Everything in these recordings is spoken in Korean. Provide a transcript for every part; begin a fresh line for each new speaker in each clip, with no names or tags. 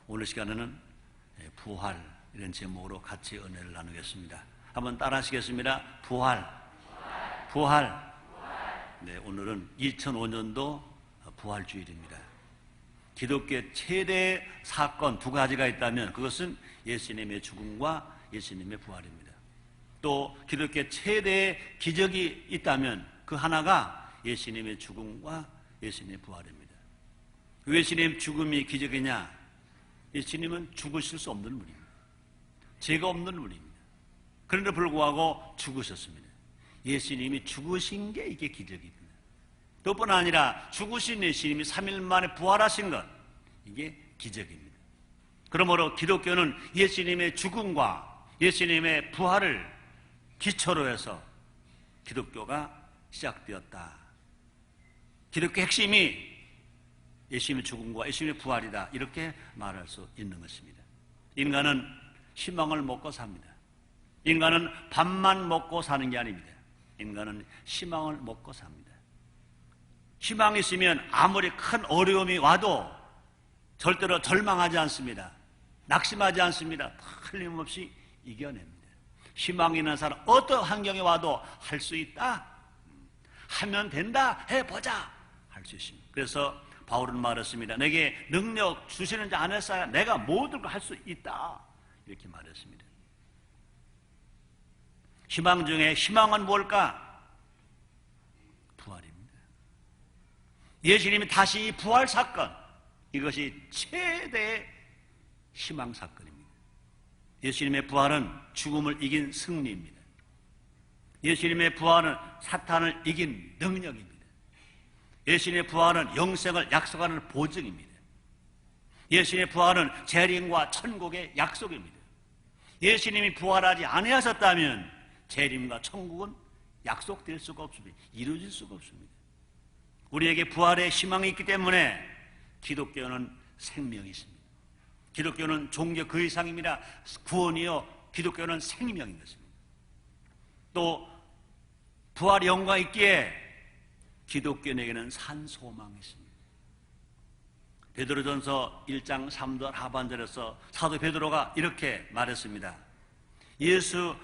오늘 시간에는 부활 이런 제목으로 같이 은혜를 나누겠습니다. 한번 따라 하시겠습니다. 부활. 네, 오늘은 2005년도 부활주일입니다. 기독교의 최대 사건 두 가지가 있다면 그것은 예수님의 죽음과 예수님의 부활입니다. 또 기독교의 최대 기적이 있다면 그 하나가 예수님의 죽음과 예수님의 부활입니다. 왜 예수님 죽음이 기적이냐? 예수님은 죽으실 수 없는 분입니다. 죄가 없는 분입니다. 그런데 불구하고 죽으셨습니다. 예수님이 죽으신 게 이게 기적입니다. 그뿐 아니라 죽으신 예수님이 3일 만에 부활하신 것, 이게 기적입니다. 그러므로 기독교는 예수님의 죽음과 예수님의 부활을 기초로 해서 기독교가 시작되었다. 기독교 핵심이 예수님의 죽음과 예수님의 부활이다, 이렇게 말할 수 있는 것입니다. 인간은 희망을 먹고 삽니다. 인간은 밥만 먹고 사는 게 아닙니다. 인간은 희망을 먹고 삽니다. 희망이 있으면 아무리 큰 어려움이 와도 절대로 절망하지 않습니다. 낙심하지 않습니다. 틀림없이 이겨냅니다. 희망이 있는 사람, 어떤 환경에 와도 할 수 있다, 하면 된다, 해보자, 할 수 있습니다. 그래서 바울은 말했습니다. 내게 능력 주시는 자 안에서야 내가 모든 걸 할 수 있다, 이렇게 말했습니다. 희망 중에 희망은 뭘까? 부활입니다. 예수님이 다시 부활 사건, 이것이 최대의 희망 사건입니다. 예수님의 부활은 죽음을 이긴 승리입니다. 예수님의 부활은 사탄을 이긴 능력입니다. 예수님의 부활은 영생을 약속하는 보증입니다. 예수님의 부활은 재림과 천국의 약속입니다. 예수님이 부활하지 아니하셨다면 재림과 천국은 약속될 수가 없습니다. 이루어질 수가 없습니다. 우리에게 부활의 희망이 있기 때문에 기독교는 생명이 있습니다. 기독교는 종교 그 이상입니다. 구원이요, 기독교는 생명인 것입니다. 또 부활의 영광이 있기에 기독교인에게는 산 소망이 있습니다. 베드로전서 1장 3절 하반절에서 사도 베드로가 이렇게 말했습니다. 예수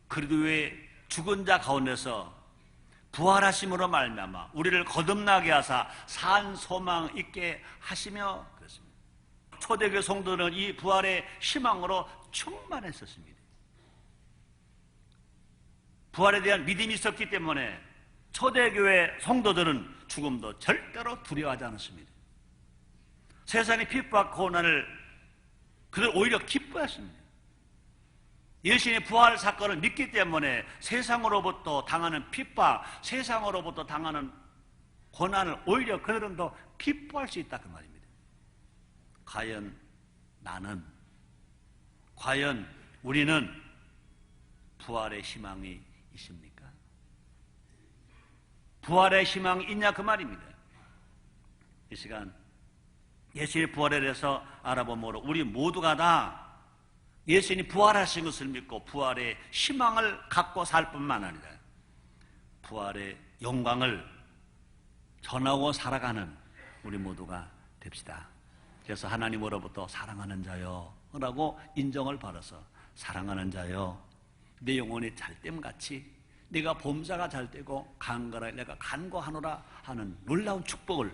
그리스도의 죽은 자 가운데서 부활하심으로 말미암아 우리를 거듭나게 하사 산 소망 있게 하시며, 그렇습니다. 초대교회 성도는 이 부활의 희망으로 충만했었습니다. 부활에 대한 믿음이 있었기 때문에 초대교회 성도들은 죽음도 절대로 두려워하지 않았습니다. 세상의 핍박, 고난을 그들 오히려 기뻐했습니다. 예수님의 부활 사건을 믿기 때문에 세상으로부터 당하는 핍박, 세상으로부터 당하는 고난을 오히려 그들은 더 기뻐할 수 있다, 그 말입니다. 과연 나는, 과연 우리는 부활의 희망이 있습니까? 부활의 희망이 있냐, 그 말입니다. 이 시간 예수님의 부활에 대해서 알아보므로 우리 모두가 다 예수님이 부활하신 것을 믿고 부활의 희망을 갖고 살 뿐만 아니라 부활의 영광을 전하고 살아가는 우리 모두가 됩시다. 그래서 하나님으로부터 사랑하는 자여 라고 인정을 받아서, 사랑하는 자여, 내 영혼이 잘됨같이 네가 범사가 잘되고 간거라 내가 간구하노라 하는 놀라운 축복을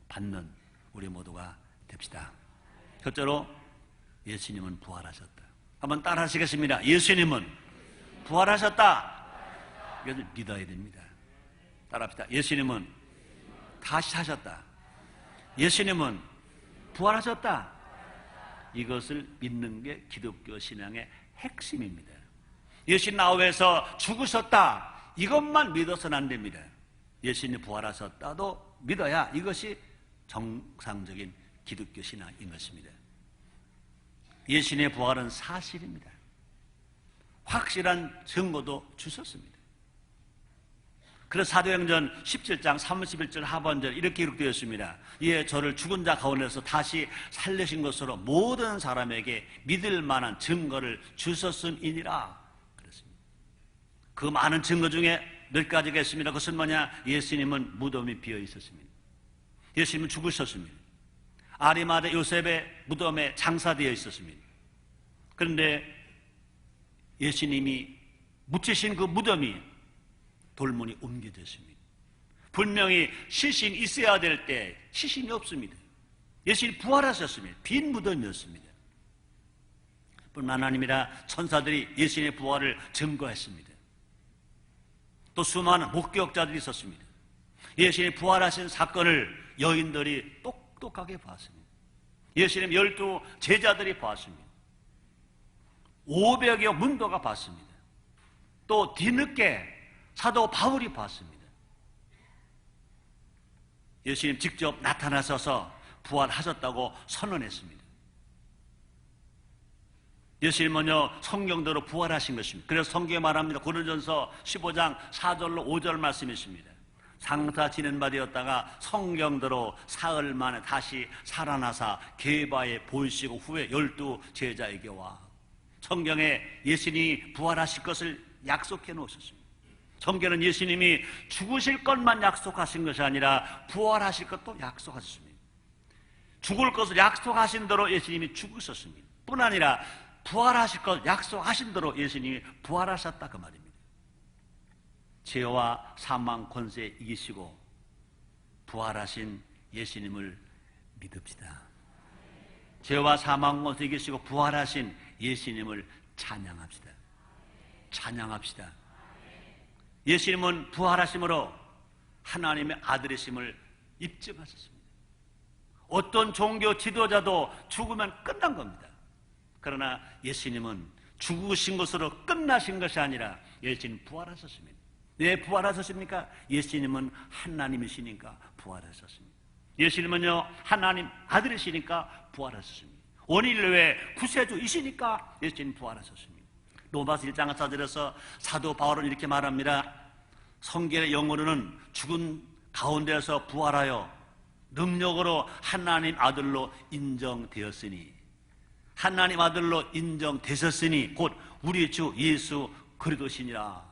받는 우리 모두가 됩시다. 첫째로 예수님은 부활하셨다. 한번 따라 하시겠습니다. 예수님은 부활하셨다. 이것을 믿어야 됩니다. 따라합시다. 예수님은 다시 사셨다. 예수님은 부활하셨다. 이것을 믿는 게 기독교 신앙의 핵심입니다. 예수님 나오셔서 죽으셨다, 이것만 믿어서는 안 됩니다. 예수님 부활하셨다도 믿어야 이것이 정상적인 기독교 신앙인 것입니다. 예수님의 부활은 사실입니다. 확실한 증거도 주셨습니다. 그래서 사도행전 17장 31절 하반절 이렇게 기록되어 있습니다. 이에 저를 죽은 자 가운데서 다시 살리신 것으로 모든 사람에게 믿을 만한 증거를 주셨음이니라. 그렇습니다. 그 많은 증거 중에 몇 가지가 있습니다. 그것은 뭐냐? 예수님은 무덤이 비어 있었습니다. 예수님은 죽으셨습니다. 아리마대 요셉의 무덤에 장사되어 있었습니다. 그런데 예수님이 묻히신 그 무덤이 돌문이 옮겨졌습니다. 분명히 시신이 있어야 될 때 시신이 없습니다. 예수님이 부활하셨습니다. 빈 무덤이었습니다. 뿐만 아니라 천사들이 예수님의 부활을 증거했습니다. 또 수많은 목격자들이 있었습니다. 예수님이 부활하신 사건을 여인들이 똑똑하게 봤습니다. 예수님 12 제자들이 봤습니다. 500여 문도가 봤습니다. 또 뒤늦게 사도 바울이 봤습니다. 예수님 직접 나타나셔서 부활하셨다고 선언했습니다. 예수님은요 성경대로 부활하신 것입니다. 그래서 성경에 말합니다. 고린도전서 15장 4절로 5절 말씀이십니다. 장사 지낸 바 되었다가 성경대로 사흘 만에 다시 살아나사 게바에 보이시고 후에 12 제자에게 와. 성경에 예수님이 부활하실 것을 약속해 놓으셨습니다. 성경은 예수님이 죽으실 것만 약속하신 것이 아니라 부활하실 것도 약속하셨습니다. 죽을 것을 약속하신 대로 예수님이 죽으셨습니다. 뿐 아니라 부활하실 것 약속하신 대로 예수님이 부활하셨다 그 말입니다. 죄와 사망 권세 이기시고 부활하신 예수님을 믿읍시다. 죄와 사망 권세 이기시고 부활하신 예수님을 찬양합시다. 찬양합시다. 예수님은 부활하심으로 하나님의 아들이심을 입증하셨습니다. 어떤 종교 지도자도 죽으면 끝난 겁니다. 그러나 예수님은 죽으신 것으로 끝나신 것이 아니라 예수님 부활하셨습니다. 왜 부활하셨습니까? 예수님은 하나님이시니까 부활하셨습니다. 예수님은요 하나님 아들이시니까 부활하셨습니다. 원인외 구세주이시니까 예수님 부활하셨습니다. 로마서 1장 4절에서 사도 바울은 이렇게 말합니다. 성경의 영어로는 죽은 가운데서 부활하여 능력으로 하나님 아들로 인정되었으니, 하나님 아들로 인정되셨으니 곧 우리 주 예수 그리스도시니라.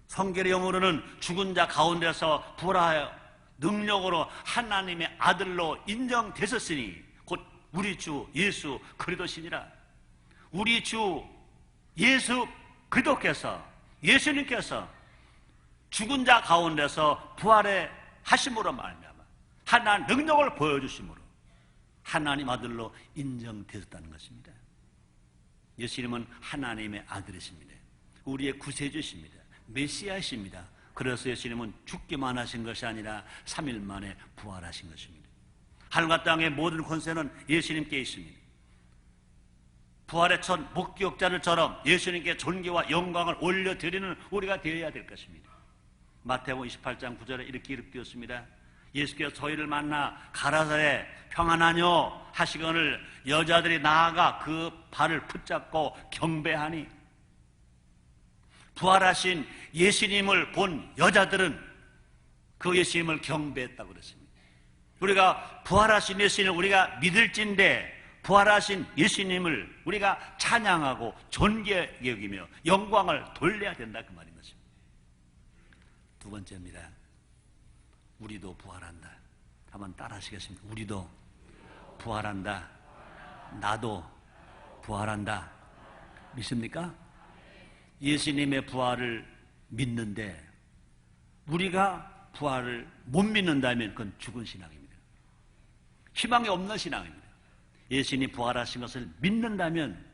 성경의 영어로는 죽은 자 가운데서 부활하여 능력으로 하나님의 아들로 인정되셨으니 곧 우리 주 예수 그리스도시니라. 우리 주 예수 그리스도께서, 예수님께서 죽은 자 가운데서 부활해 하심으로 말미암아 하나님 능력을 보여주심으로 하나님 아들로 인정되었다는 것입니다. 예수님은 하나님의 아들이십니다. 우리의 구세주십니다. 메시아이십니다. 그래서 예수님은 죽기만 하신 것이 아니라 3일 만에 부활하신 것입니다. 하늘과 땅의 모든 권세는 예수님께 있습니다. 부활의 첫 목격자들처럼 예수님께 존귀와 영광을 올려드리는 우리가 되어야 될 것입니다. 마태복음 28장 9절에 이렇게 기록되었습니다. 예수께서 저희를 만나 가라사대 평안하뇨 하시거늘 여자들이 나아가 그 발을 붙잡고 경배하니, 부활하신 예수님을 본 여자들은 그 예수님을 경배했다고 그랬습니다. 우리가 부활하신 예수님을 우리가 믿을진데 부활하신 예수님을 우리가 찬양하고 존귀하게 여기며 영광을 돌려야 된다 그 말인 것입니다. 두 번째입니다. 우리도 부활한다. 한번 따라 하시겠습니다. 우리도 부활한다. 나도 부활한다. 믿습니까? 예수님의 부활을 믿는데 우리가 부활을 못 믿는다면 그건 죽은 신앙입니다. 희망이 없는 신앙입니다. 예수님이 부활하신 것을 믿는다면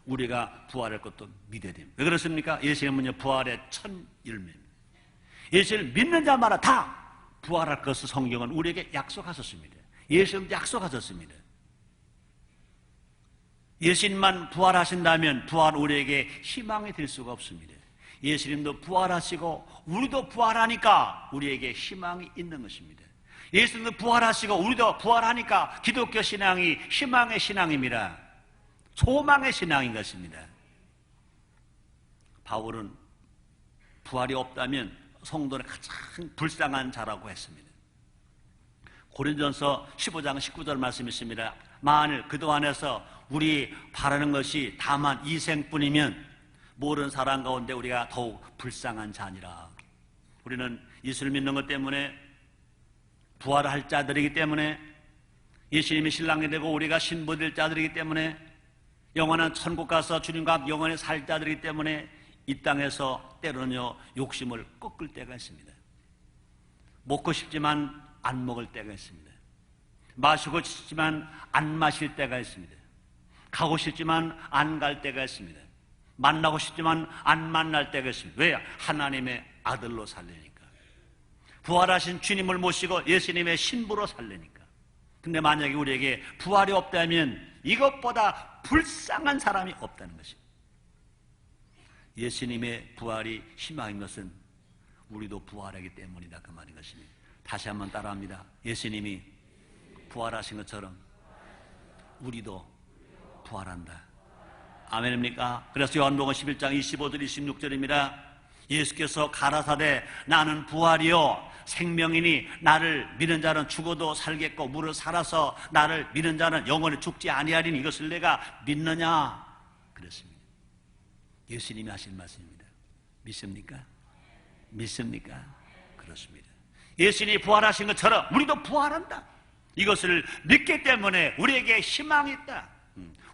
우리가 부활할 것도 믿어야 됩니다. 왜 그렇습니까? 예수님은요 부활의 첫 열매입니다. 예수를 믿는 자마다 다 부활할 것을 성경은 우리에게 약속하셨습니다. 예수님도 약속하셨습니다. 예수님만 부활하신다면 부활은 우리에게 희망이 될 수가 없습니다. 예수님도 부활하시고 우리도 부활하니까 우리에게 희망이 있는 것입니다. 예수님도 부활하시고 우리도 부활하니까 기독교 신앙이 희망의 신앙입니다. 소망의 신앙인 것입니다. 바울은 부활이 없다면 성도는 가장 불쌍한 자라고 했습니다. 고린도전서 15장 19절 말씀이 있습니다. 만일 그도 안에서 우리 바라는 것이 다만 이생뿐이면 모든 사람 가운데 우리가 더욱 불쌍한 자니라. 우리는 예수를 믿는 것 때문에 부활할 자들이기 때문에 예수님이 신랑이 되고 우리가 신부될 자들이기 때문에, 영원한 천국 가서 주님과 영원히 살 자들이기 때문에 이 땅에서 때로는요 욕심을 꺾을 때가 있습니다. 먹고 싶지만 안 먹을 때가 있습니다. 마시고 싶지만 안 마실 때가 있습니다. 가고 싶지만 안 갈 때가 있습니다. 만나고 싶지만 안 만날 때가 있습니다. 왜? 하나님의 아들로 살려니까. 부활하신 주님을 모시고 예수님의 신부로 살려니까. 근데 만약에 우리에게 부활이 없다면 이것보다 불쌍한 사람이 없다는 것입니다. 예수님의 부활이 희망인 것은 우리도 부활하기 때문이다, 그 말인 것입니다. 다시 한번 따라합니다. 예수님이 부활하신 것처럼 우리도 부활한다. 아멘입니까? 그래서 요한복음 11장 25절 26절입니다. 예수께서 가라사대 나는 부활이요 생명이니 나를 믿는 자는 죽어도 살겠고 무릇 살아서 나를 믿는 자는 영원히 죽지 아니하리니 이것을 내가 믿느냐 그랬습니다. 예수님이 하신 말씀입니다. 믿습니까? 믿습니까? 그렇습니다. 예수님이 부활하신 것처럼 우리도 부활한다. 이것을 믿기 때문에 우리에게 희망이 있다.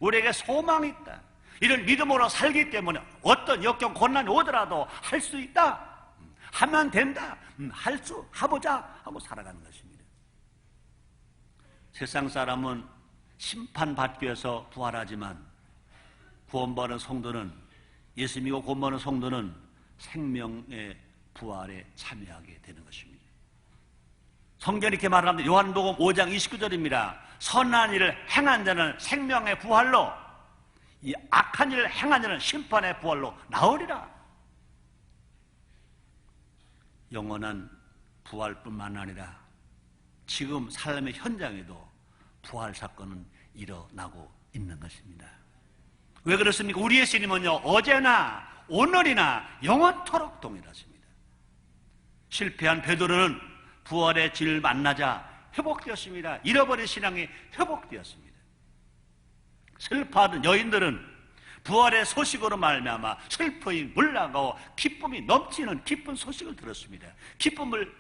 우리에게 소망이 있다. 이런 믿음으로 살기 때문에 어떤 역경困난이 오더라도 할 수 있다. 하면 된다. 해보자 하고 살아가는 것입니다. 세상 사람은 심판받기 위해서 부활하지만 구원받은 성도는, 예수 믿고 구원받은 성도는 생명의 부활에 참여하게 되는 것입니다. 성경이 이렇게 말합니다. 요한복음 5장 29절입니다. 선한 일을 행한 자는 생명의 부활로, 이 악한 일을 행한 자는 심판의 부활로 나으리라. 영원한 부활뿐만 아니라 지금 삶의 현장에도 부활 사건은 일어나고 있는 것입니다. 왜 그렇습니까? 우리 예수님은요 어제나 오늘이나 영원토록 동일하십니다. 실패한 베드로는 부활의 진을 만나자 회복되었습니다. 잃어버린 신앙이 회복되었습니다. 슬퍼하던 여인들은 부활의 소식으로 말미암아 슬픔이 물러가고 기쁨이 넘치는 기쁜 소식을 들었습니다. 기쁨을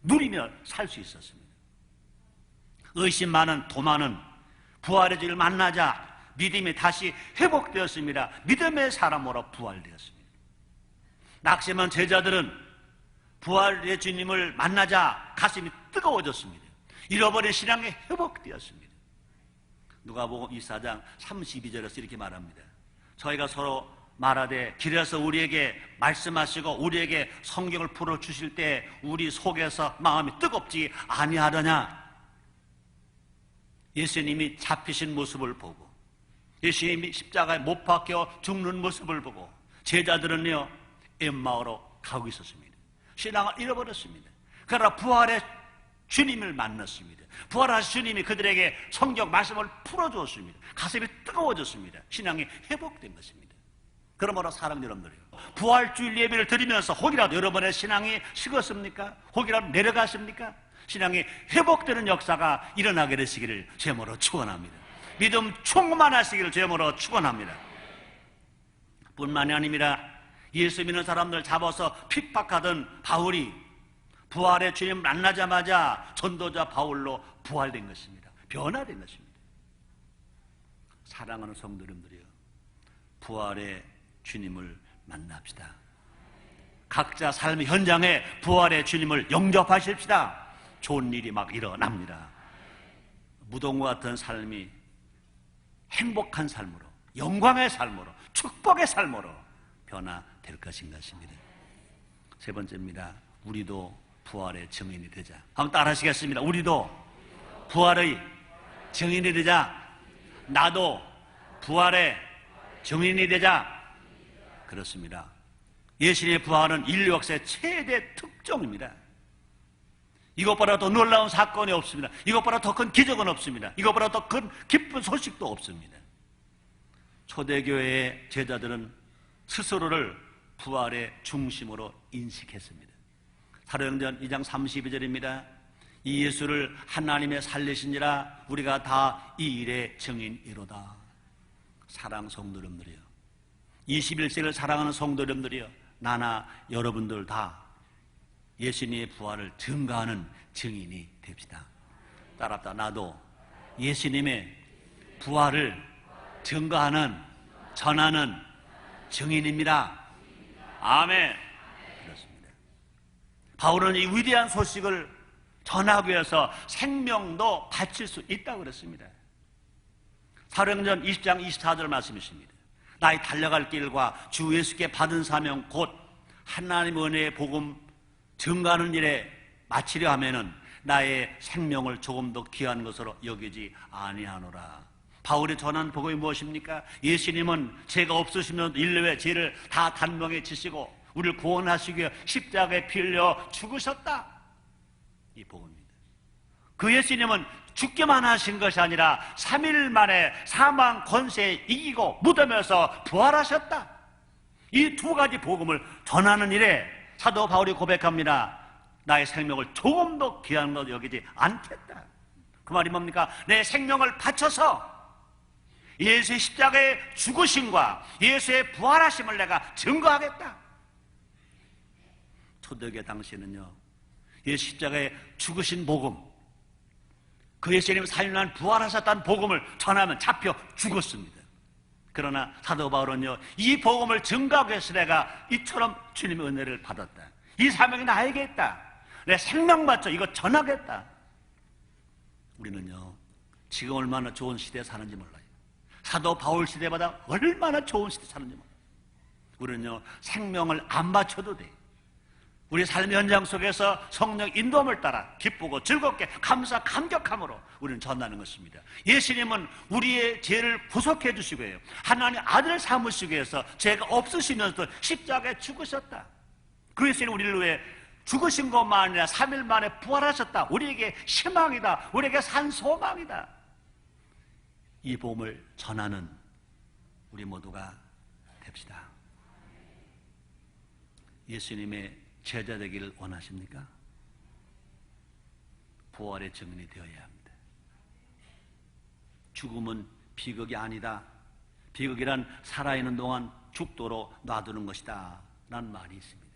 누리며 살 수 있었습니다. 의심 많은 도마는 부활의 진을 만나자 믿음이 다시 회복되었습니다. 믿음의 사람으로 부활되었습니다. 낙심한 제자들은 부활의 주님을 만나자 가슴이 뜨거워졌습니다. 잃어버린 신앙이 회복되었습니다. 누가복음 24장 32절에서 이렇게 말합니다. 저희가 서로 말하되 길에서 우리에게 말씀하시고 우리에게 성경을 풀어주실 때 우리 속에서 마음이 뜨겁지 아니하더냐. 예수님이 잡히신 모습을 보고 예수님이 십자가에 못 박혀 죽는 모습을 보고 제자들은요 엠마오로 가고 있었습니다. 신앙을 잃어버렸습니다. 그러나 부활의 주님을 만났습니다. 부활하신 주님이 그들에게 성경 말씀을 풀어주었습니다. 가슴이 뜨거워졌습니다. 신앙이 회복된 것입니다. 그러므로 사랑 여러분들이요, 부활주일 예배를 드리면서 혹이라도 여러분의 신앙이 식었습니까? 혹이라도 내려갔습니까? 신앙이 회복되는 역사가 일어나게 되시기를 제모로 축원합니다. 믿음 충만하시기를 제모로 축원합니다. 뿐만이 아닙니다. 예수 믿는 사람들 잡아서 핍박하던 바울이 부활의 주님 만나자마자 전도자 바울로 부활된 것입니다. 변화된 것입니다. 사랑하는 성도 여러분들이요, 부활의 주님을 만납시다. 각자 삶의 현장에 부활의 주님을 영접하십시다. 좋은 일이 막 일어납니다. 무덤과 같은 삶이 행복한 삶으로, 영광의 삶으로, 축복의 삶으로 변화될 것인 것입니다. 세 번째입니다. 우리도 부활의 증인이 되자. 한번 따라 하시겠습니다. 우리도 부활의 증인이 되자. 나도 부활의 증인이 되자. 그렇습니다. 예수님의 부활은 인류 역사의 최대 특종입니다. 이것보다 더 놀라운 사건이 없습니다. 이것보다 더 큰 기적은 없습니다. 이것보다 더 큰 기쁜 소식도 없습니다. 초대교회의 제자들은 스스로를 부활의 중심으로 인식했습니다. 사도행전 2장 32절입니다. 이 예수를 하나님의 살리신지라 우리가 다 이 일의 증인이로다. 사랑 성도 여러분들이요, 21세기를 사랑하는 성도 여러분들이요, 나나 여러분들 다 예수님의 부활을 증거하는 증인이 됩시다. 따라합시다. 나도 예수님의 부활을 증거하는, 전하는 증인입니다. 아멘. 그렇습니다. 바울은 이 위대한 소식을 전하기 위해서 생명도 바칠 수 있다고 그랬습니다. 사도행전 20장 24절 말씀이십니다. 나의 달려갈 길과 주 예수께 받은 사명 곧 하나님의 은혜의 복음 증거하는 일에 마치려 하면은 나의 생명을 조금 더 귀한 것으로 여기지 아니하노라. 바울이 전한 복음이 무엇입니까? 예수님은 죄가 없으시면 인류의 죄를 다 단명에 지시고 우리를 구원하시기 위해 십자가에 피 흘려 죽으셨다. 이 복음입니다. 그 예수님은 죽기만 하신 것이 아니라 3일 만에 사망 권세에 이기고 무덤에서 부활하셨다. 이 두 가지 복음을 전하는 일에 사도 바울이 고백합니다. 나의 생명을 조금 더 귀한 것 여기지 않겠다. 그 말이 뭡니까? 내 생명을 바쳐서 예수의 십자가의 죽으심과 예수의 부활하심을 내가 증거하겠다. 초대교회 당시에는요, 예수 십자가의 죽으신 복음, 그 예수님 3일 날 부활하셨다는 복음을 전하면 잡혀 죽었습니다. 그러나 사도 바울은요, 이 복음을 증거하기 위해서 내가 이처럼 주님의 은혜를 받았다. 이 사명이 나에게 있다. 내 생명 바쳐 이거 전하겠다. 우리는요, 지금 얼마나 좋은 시대에 사는지 몰라요. 사도 바울 시대보다 얼마나 좋은 시대에 사는지 몰라요. 우리는요, 생명을 안 바쳐도 돼. 우리 삶의 현장 속에서 성령 인도함을 따라 기쁘고 즐겁게 감사 감격함으로 우리는 전하는 것입니다. 예수님은 우리의 죄를 구속해 주시고요, 하나님 아들을 삼으시기 위해서 죄가 없으시면서도 십자가에 죽으셨다. 그 예수님 우리를 위해 죽으신 것만 아니라 3일 만에 부활하셨다. 우리에게 희망이다. 우리에게 산 소망이다. 이 복음을 전하는 우리 모두가 됩시다. 예수님의 제자 되기를 원하십니까? 부활의 증인이 되어야 합니다. 죽음은 비극이 아니다. 비극이란 살아있는 동안 죽도록 놔두는 것이다 라는 말이 있습니다.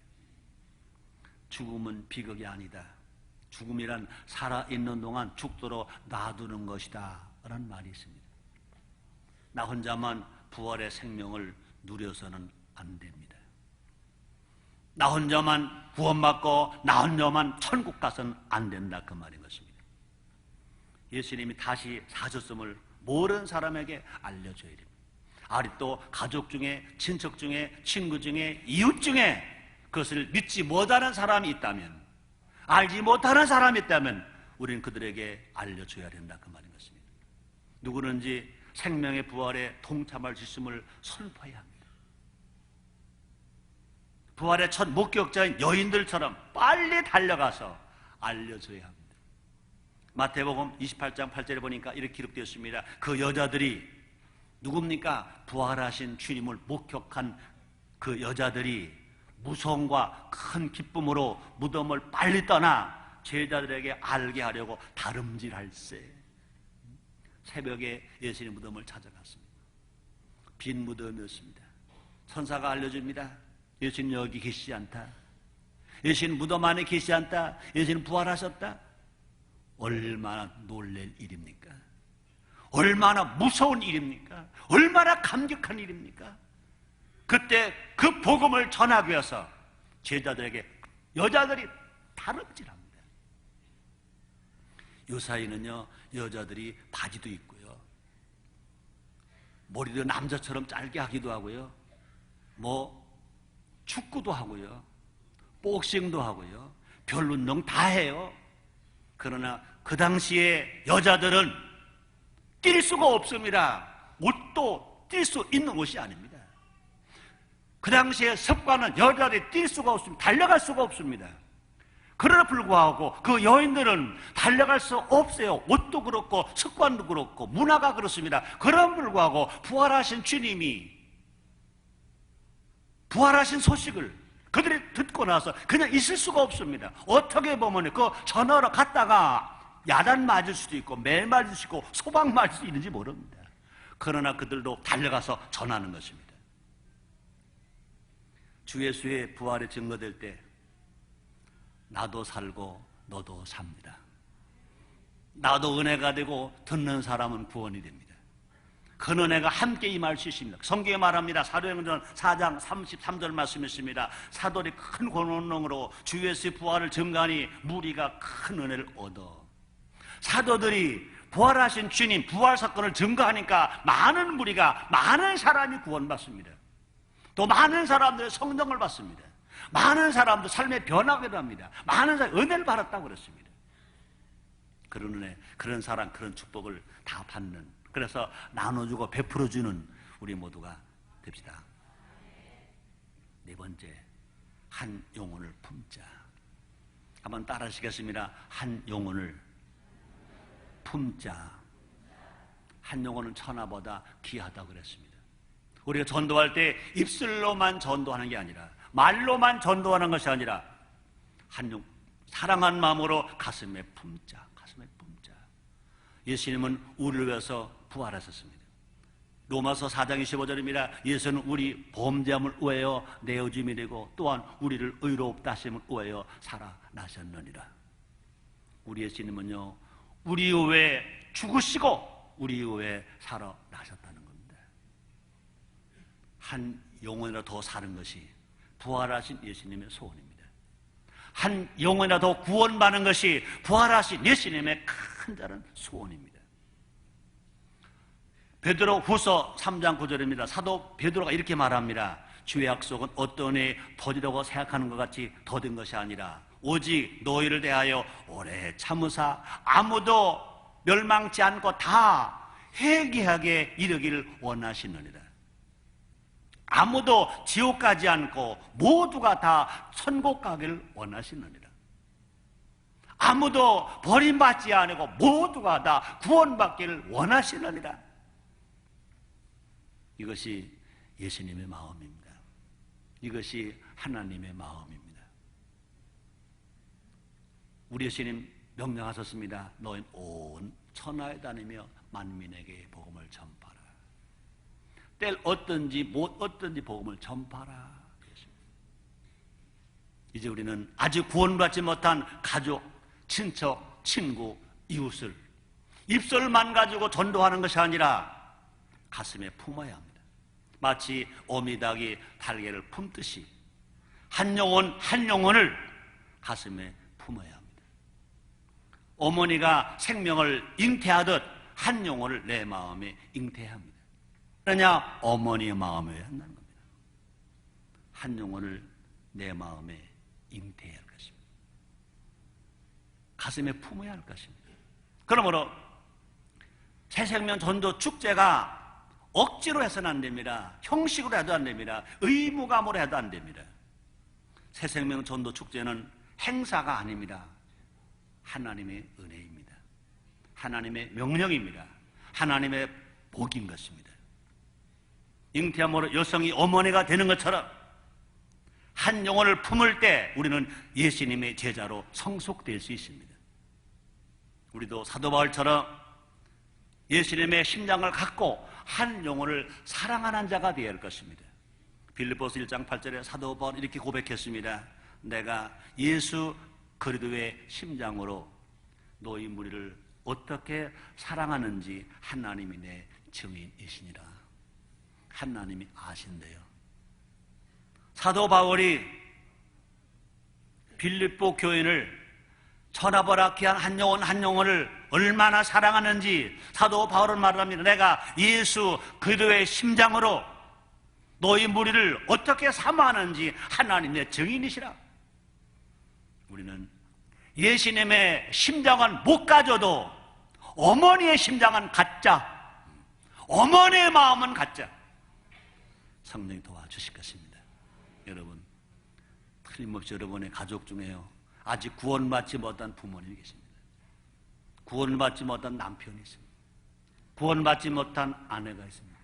죽음은 비극이 아니다. 죽음이란 살아있는 동안 죽도록 놔두는 것이다 라는 말이 있습니다. 나 혼자만 부활의 생명을 누려서는 안 됩니다. 나 혼자만 구원받고 나 혼자만 천국 가서는 안 된다, 그 말인 것입니다. 예수님이 다시 사셨음을 모르는 사람에게 알려줘야 됩니다. 아직도 가족 중에, 친척 중에, 친구 중에, 이웃 중에 그것을 믿지 못하는 사람이 있다면, 알지 못하는 사람이 있다면 우리는 그들에게 알려줘야 된다, 그 말인 것입니다. 누구든지 생명의 부활에 동참할 수 있음을 선포해야 합니다. 부활의 첫 목격자인 여인들처럼 빨리 달려가서 알려줘야 합니다. 마태복음 28장 8절에 보니까 이렇게 기록되어 있습니다. 그 여자들이 누굽니까? 부활하신 주님을 목격한 그 여자들이 무서움과 큰 기쁨으로 무덤을 빨리 떠나 제자들에게 알게 하려고 다름질할세. 새벽에 예수님 무덤을 찾아갔습니다. 빈 무덤이었습니다. 천사가 알려줍니다. 예수님 여기 계시지 않다. 예수님 무덤 안에 계시지 않다. 예수님 부활하셨다. 얼마나 놀랄 일입니까? 얼마나 무서운 일입니까? 얼마나 감격한 일입니까? 그때 그 복음을 전하기 위해서 제자들에게 여자들이 다름질합니다. 요사이는요, 여자들이 바지도 입고요, 머리도 남자처럼 짧게 하기도 하고요, 축구도 하고요, 복싱도 하고요, 별 운동 다 해요. 그러나 그 당시에 여자들은 뛸 수가 없습니다. 옷도 뛸 수 있는 옷이 아닙니다. 그 당시에 습관은 여자들이 뛸 수가 없습니다. 달려갈 수가 없습니다. 그러나 불구하고 그 여인들은 달려갈 수 없어요. 옷도 그렇고 습관도 그렇고 문화가 그렇습니다. 그럼에도 불구하고 부활하신 주님이, 부활하신 소식을 그들이 듣고 나서 그냥 있을 수가 없습니다. 어떻게 보면 그 전화로 갔다가 야단 맞을 수도 있고 매 맞을 수 있고 소방 맞을 수 있는지 모릅니다. 그러나 그들도 달려가서 전하는 것입니다. 주 예수의 부활이 증거될 때 나도 살고 너도 삽니다. 나도 은혜가 되고 듣는 사람은 구원이 됩니다. 그 은혜가 함께 임할 수 있습니다. 성경에 말합니다. 사도행전 4장 33절 말씀이 있습니다. 사도들이 큰 권능으로 주 예수의 부활을 증거하니 무리가 큰 은혜를 얻어. 사도들이 부활하신 주님 부활 사건을 증거하니까 많은 무리가, 많은 사람이 구원받습니다. 또 많은 사람들의 성령을 받습니다. 많은 사람들 삶의 변화가 일어납니다. 많은 사람이 은혜를 받았다고 그랬습니다. 그런 은혜, 그런 사랑, 그런 축복을 다 받는, 그래서 나눠주고 베풀어주는 우리 모두가 됩시다. 네 번째, 한 영혼을 품자. 한번 따라 하시겠습니다. 한 영혼을 품자. 한 영혼은 천하보다 귀하다고 그랬습니다. 우리가 전도할 때 입술로만 전도하는 게 아니라, 말로만 전도하는 것이 아니라 한 영, 사랑한 마음으로 가슴에 품자. 가슴에 품자. 예수님은 우리를 위해서 부활하셨습니다. 로마서 4장 25절입니다. 예수는 우리 범죄함을 위하여 내어짐이 되고 또한 우리를 의롭다 하심을 위하여 살아나셨느니라. 우리 예수님은요, 우리 위해 죽으시고 우리 위해 살아나셨다는 겁니다. 한 영혼이라도 더 사는 것이 부활하신 예수님의 소원입니다. 한 영혼이라도 구원받는 것이 부활하신 예수님의 큰 다른 소원입니다. 베드로 후서 3장 9절입니다. 사도 베드로가 이렇게 말합니다. 주의 약속은 어떤 해 더디다고 생각하는 것 같이 더딘 것이 아니라 오직 너희를 대하여 오래 참으사 아무도 멸망치 않고 다 회개하게 이르기를 원하시느니라. 아무도 지옥 가지 않고 모두가 다 천국 가기를 원하시느니라. 아무도 버림받지 않고 모두가 다 구원받기를 원하시느니라. 이것이 예수님의 마음입니다. 이것이 하나님의 마음입니다. 우리 예수님 명령하셨습니다. 너희는 온 천하에 다니며 만민에게 복음을 전파하라. 때 어떤지 못 어떤지 복음을 전파하라. 이제 우리는 아직 구원받지 못한 가족, 친척, 친구, 이웃을 입술만 가지고 전도하는 것이 아니라 가슴에 품어야 합니다. 마치 어미닭이 달걀을 품듯이 한 영혼 한 영혼을 가슴에 품어야 합니다. 어머니가 생명을 잉태하듯 한 영혼을 내 마음에 잉태합니다. 그러냐? 어머니의 마음에 한다는 겁니다. 한 영혼을 내 마음에 잉태해야 할 것입니다. 가슴에 품어야 할 것입니다. 그러므로 새생명 전도 축제가 억지로 해서는 안 됩니다. 형식으로 해도 안 됩니다. 의무감으로 해도 안 됩니다. 새생명 전도 축제는 행사가 아닙니다. 하나님의 은혜입니다. 하나님의 명령입니다. 하나님의 복인 것입니다. 잉태함으로 여성이 어머니가 되는 것처럼 한 영혼을 품을 때 우리는 예수님의 제자로 성속될 수 있습니다. 우리도 사도 바울처럼 예수님의 심장을 갖고 한 영혼을 사랑하는 자가 되어야 할 것입니다. 빌립보서 1장 8절에 사도 바울은 이렇게 고백했습니다. 내가 예수 그리스도의 심장으로 너희 무리를 어떻게 사랑하는지 하나님이 내 증인이시니라. 하나님이 아신대요. 사도 바울이 빌립보 교인을 천하보라키한 한 영혼 한 영혼을 얼마나 사랑하는지 사도 바울은 말합니다. 내가 예수 그리스도의 심장으로 너희 무리를 어떻게 사모하는지 하나님의 증인이시라. 우리는 예수님의 심장은 못 가져도 어머니의 심장은 가짜, 어머니의 마음은 가짜. 성령이 도와주실 것입니다. 여러분, 틀림없이 여러분의 가족 중에요, 아직 구원받지 못한 부모님이 계십니다. 구원받지 못한 남편이 있습니다. 구원받지 못한 아내가 있습니다.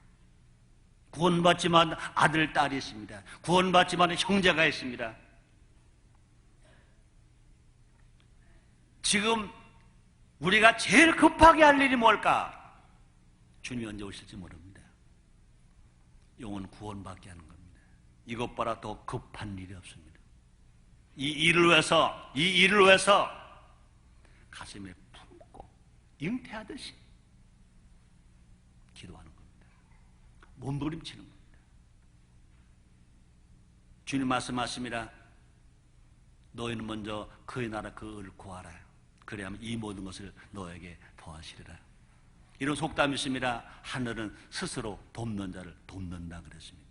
구원받지 못한 아들, 딸이 있습니다. 구원받지 못한 형제가 있습니다. 지금 우리가 제일 급하게 할 일이 뭘까? 주님이 언제 오실지 모릅니다. 영혼 구원받게 하는 겁니다. 이것보다 더 급한 일이 없습니다. 이 일을 위해서 가슴에 품고 잉태하듯이 기도하는 겁니다. 몸부림치는 겁니다. 주님 말씀하십니다. 너희는 먼저 그의 나라 그 의를 구하라. 그래야만 이 모든 것을 너에게 더하시리라. 이런 속담이 있습니다. 하늘은 스스로 돕는 자를 돕는다 그랬습니다.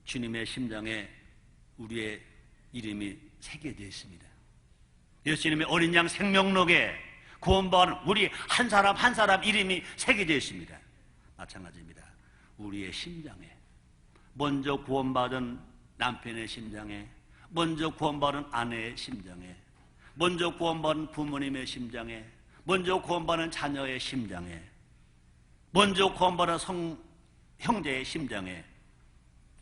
주님의 심장에 우리의 이름이 새겨져 있습니다. 예수님의 어린 양 생명록에 구원받은 우리 한 사람 한 사람 이름이 새겨져 있습니다. 마찬가지입니다. 우리의 심장에, 먼저 구원받은 남편의 심장에, 먼저 구원받은 아내의 심장에, 먼저 구원받은 부모님의 심장에, 먼저 구원받은 자녀의 심장에, 먼저 구원받은 형제의 심장에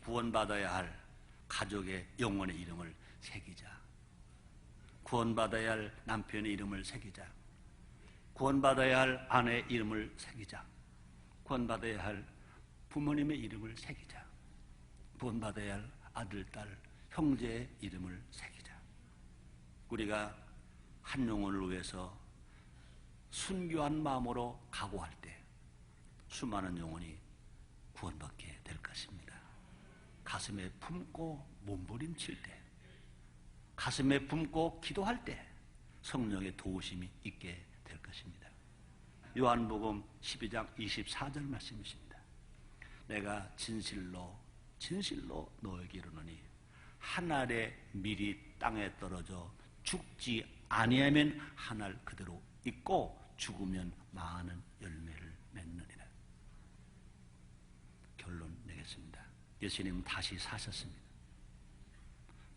구원받아야 할 가족의 영혼의 이름을 새기자. 구원받아야 할 남편의 이름을 새기자. 구원받아야 할 아내의 이름을 새기자. 구원받아야 할 부모님의 이름을 새기자. 구원받아야 할 아들, 딸, 형제의 이름을 새기자. 우리가 한 영혼을 위해서 순교한 마음으로 각오할 때 수많은 영혼이 구원받게 될 것입니다. 가슴에 품고 몸부림칠 때, 가슴에 품고 기도할 때 성령의 도우심이 있게 될 것입니다. 요한복음 12장 24절 말씀이십니다. 내가 진실로 너에게 이르노니 한 알의 밀이 땅에 떨어져 죽지 아니하면 한 알 그대로 있고 죽으면 많은 열매를 맺느니라. 결론 내겠습니다. 예수님은 다시 사셨습니다.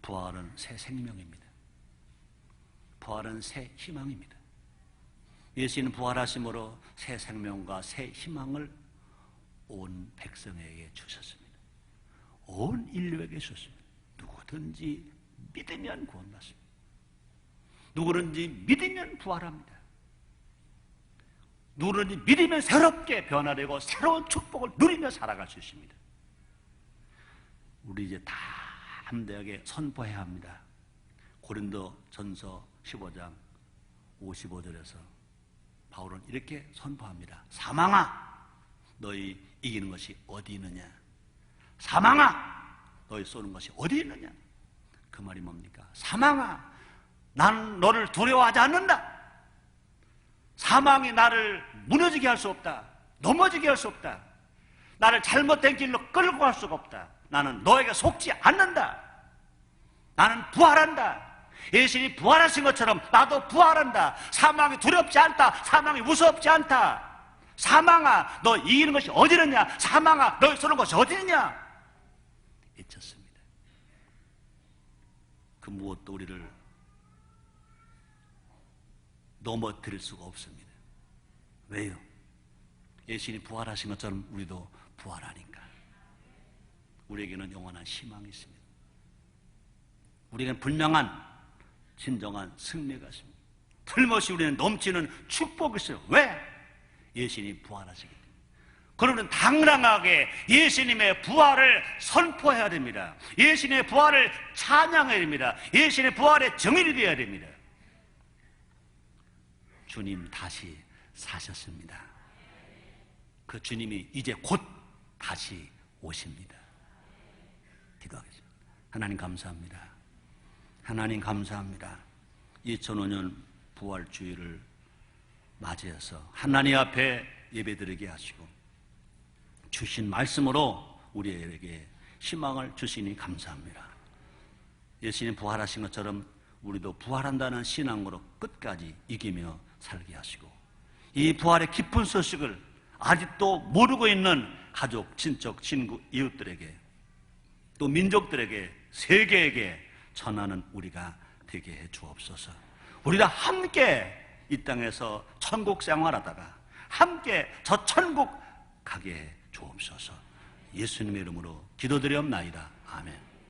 부활은 새 생명입니다. 부활은 새 희망입니다. 예수님은 부활하심으로 새 생명과 새 희망을 온 백성에게 주셨습니다. 온 인류에게 주셨습니다. 누구든지 믿으면 구원받습니다. 누구든지 믿으면 부활합니다. 누구든지 믿으면 새롭게 변화되고 새로운 축복을 누리며 살아갈 수 있습니다. 우리 이제 다 함대하게 선포해야 합니다. 고린도전서 15장 55절에서 바울은 이렇게 선포합니다. 사망아, 너희 이기는 것이 어디 있느냐? 사망아, 너희 쏘는 것이 어디 있느냐? 그 말이 뭡니까? 사망아, 나는 너를 두려워하지 않는다. 사망이 나를 무너지게 할 수 없다. 넘어지게 할 수 없다. 나를 잘못된 길로 끌고 갈 수가 없다. 나는 너에게 속지 않는다. 나는 부활한다. 예수님이 부활하신 것처럼 나도 부활한다. 사망이 두렵지 않다. 사망이 무섭지 않다. 사망아, 너 이기는 것이 어디 있느냐? 사망아, 너희 쏘는 것이 어디 있느냐? 외쳤습니다. 그 무엇도 우리를 넘어뜨릴 수가 없습니다. 왜요? 예수님이 부활하신 것처럼 우리도 부활하니까. 우리에게는 영원한 희망이 있습니다. 우리에게는 분명한 진정한 승리가 있습니다. 틀림없이 우리는 넘치는 축복이 있어요. 왜? 예수님이 부활하시기 때문에. 그러면 당당하게 예수님의 부활을 선포해야 됩니다. 예수님의 부활을 찬양해야 됩니다. 예수님의 부활의 정인이 되어야 됩니다. 주님 다시 사셨습니다. 그 주님이 이제 곧 다시 오십니다. 기도하겠습니다. 하나님 감사합니다. 하나님 감사합니다. 2005년 부활주의를 맞이해서 하나님 앞에 예배드리게 하시고 주신 말씀으로 우리에게 희망을 주시니 감사합니다. 예수님 부활하신 것처럼 우리도 부활한다는 신앙으로 끝까지 이기며 살게 하시고 이 부활의 깊은 소식을 아직도 모르고 있는 가족, 친척, 친구, 이웃들에게 또 민족들에게 세계에게 전하는 우리가 되게 해 주옵소서. 우리가 함께 이 땅에서 천국 생활하다가 함께 저 천국 가게 해 주옵소서. 예수님의 이름으로 기도드리옵나이다. 아멘.